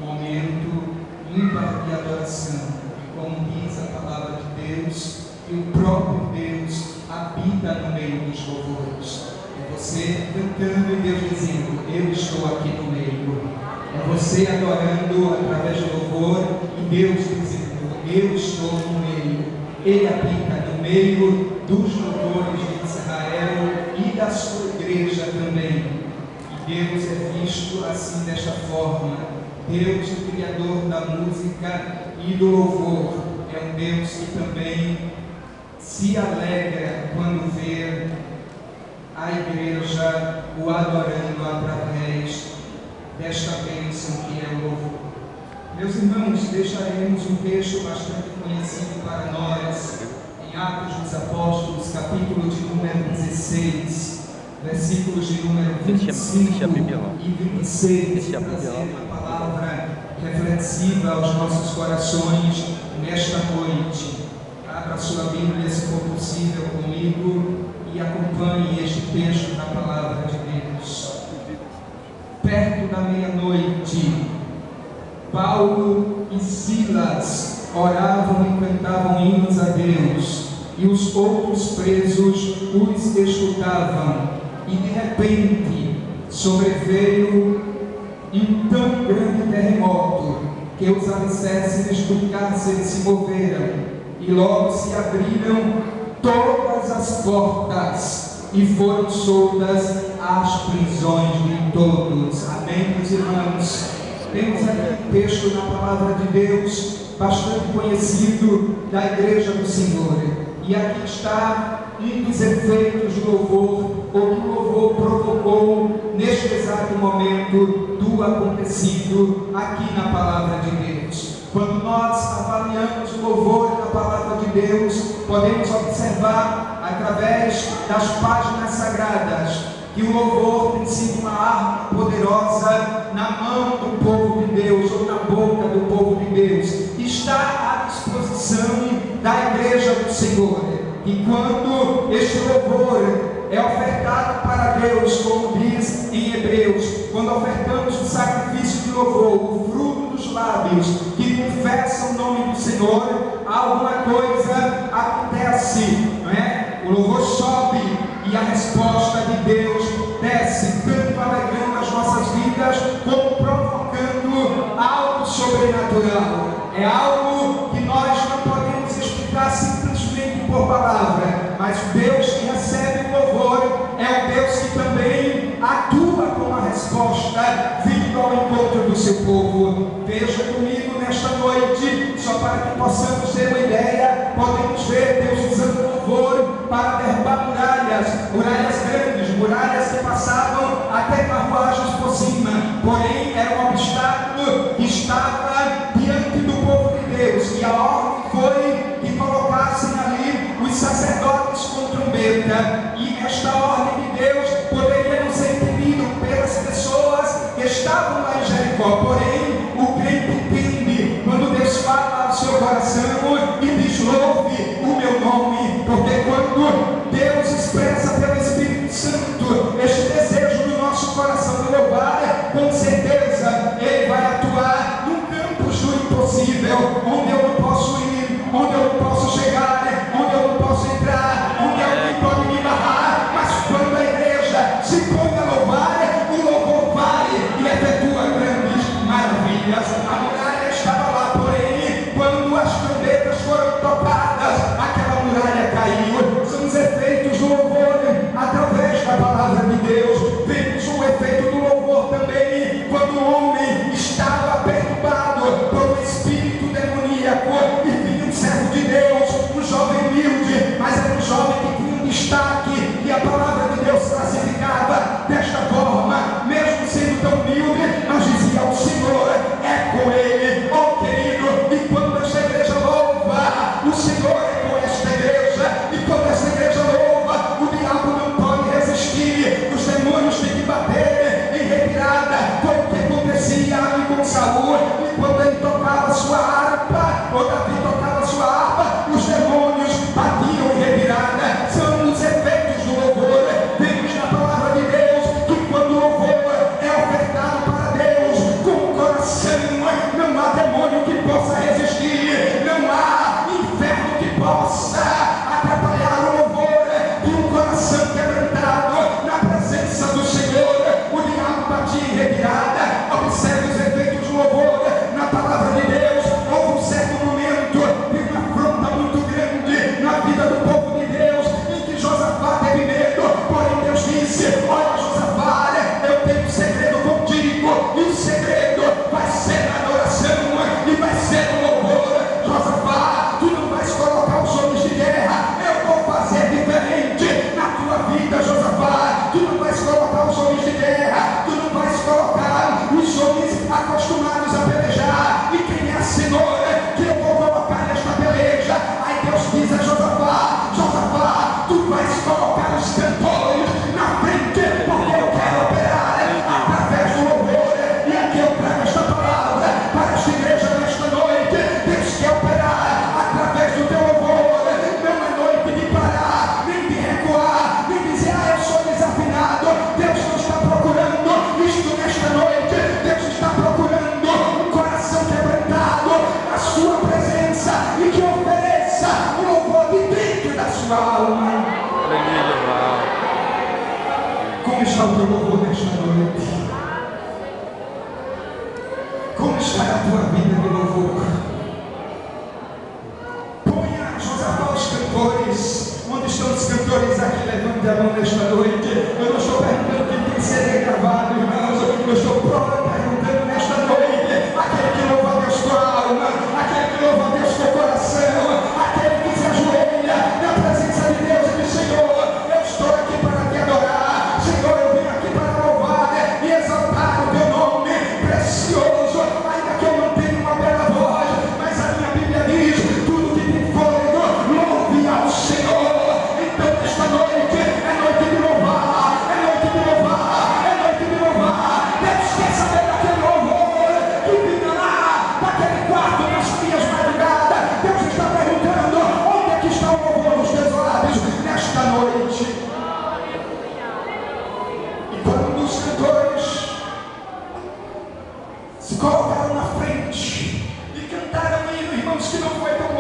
momento ímpar de adoração, como diz a palavra de Deus, que o próprio Deus habita no meio dos louvores. É você cantando e Deus dizendo: eu estou aqui no meio. É você adorando através do louvor e Deus dizendo: eu estou no meio. Ele habita no meio dos louvores de Israel e da sua igreja também. E Deus é visto assim, desta forma. Deus, o Criador da música e do louvor, é um Deus que também se alegra quando vê a igreja o adorando através desta bênção que é o louvor. Meus irmãos, deixaremos um texto bastante conhecido para nós, em Atos dos Apóstolos, capítulo de número 16, versículos de número 25 e 26, trazer uma palavra reflexiva aos nossos corações nesta noite. Abra sua Bíblia, se for possível, comigo e acompanhe este texto da palavra de Deus. Perto da meia-noite, Paulo e Silas oravam e cantavam hinos a Deus, e os outros presos os escutavam. E de repente sobreveio um tão grande terremoto que os alicerces do cárcere se moveram, e logo se abriram todas as portas e foram soltas as prisões de todos. Amém, meus irmãos? Temos aqui um texto na palavra de Deus bastante conhecido da igreja do Senhor, e aqui está um dos efeitos do louvor, ou que o louvor provocou neste exato momento do acontecido aqui na palavra de Deus. Quando nós avaliamos o louvor na palavra de Deus, podemos observar através das páginas sagradas que o louvor tem sido uma arma poderosa na mão do povo de Deus, ou na boca do povo de Deus. Está à disposição da igreja do Senhor. E quando este louvor é ofertado para Deus, como diz em Hebreus, quando ofertamos o sacrifício de louvor, o fruto dos lábios que confessam o nome do Senhor, alguma coisa acontece, não é? O louvor sobe e a resposta de Deus desce, tanto alegrando as nossas vidas, como provocando algo sobrenatural. É algo que nós não podemos explicar simplesmente por palavra, mas o Deus que recebe o louvor é o Deus que também atua com a resposta vindo ao encontro do seu povo. Veja comigo nesta noite, só para que possamos ter uma ideia, podemos ver Deus usando o louvor para derrubar muralhas grandes, muralhas que passavam até carruagens por cima, porém era um obstáculo que estava diante do povo de Deus, e a ordem foi que colocassem ali os sacerdotes com trombeta, e esta ordem de Deus poderia não ser entendida pelas pessoas que estavam lá em Jericó, porém o crente entende quando Deus fala ao seu coração e diz: louve o meu nome, porque quando Deus expressa pelo Espírito Santo este desejo do nosso coração de louvar, com certeza Ele vai atuar num campus do impossível, onde eu não posso ir, onde eu não posso chegar, onde eu não posso entrar, onde alguém pode me barrar, mas quando a igreja se põe a louvar, o louvor vai e efetua grandes maravilhas. Como está a tua vida de louvor? Ponha, Josafá, os cantores. Onde estão os cantores aqui? Levante a mão nesta noite. Eu não estou perguntando quem tem que ser gravado, irmãos. Eu estou perguntando nesta noite. Aquele que louva a Deus com a alma, aquele que louva a Deus com o coração, aquele que se ajoelha na presença de Deus e diz: Senhor, eu estou aqui para te adorar. Senhor, eu venho aqui para louvar e exaltar o teu nome precioso. Ainda que eu não tenha uma bela voz, mas a minha Bíblia diz: tudo que tem fôlego, louve ao Senhor. Então nesta noite é noite de louvar, é noite de louvar, é noite de louvar. Deus quer saber daquele louvor que virá daquele quarto nas minhas madrugadas. Deus está perguntando: onde é que está o louvor dos teus lábios nesta noite? E quando os cantores se colocaram na frente e cantaram hino, irmãos, que não foi tão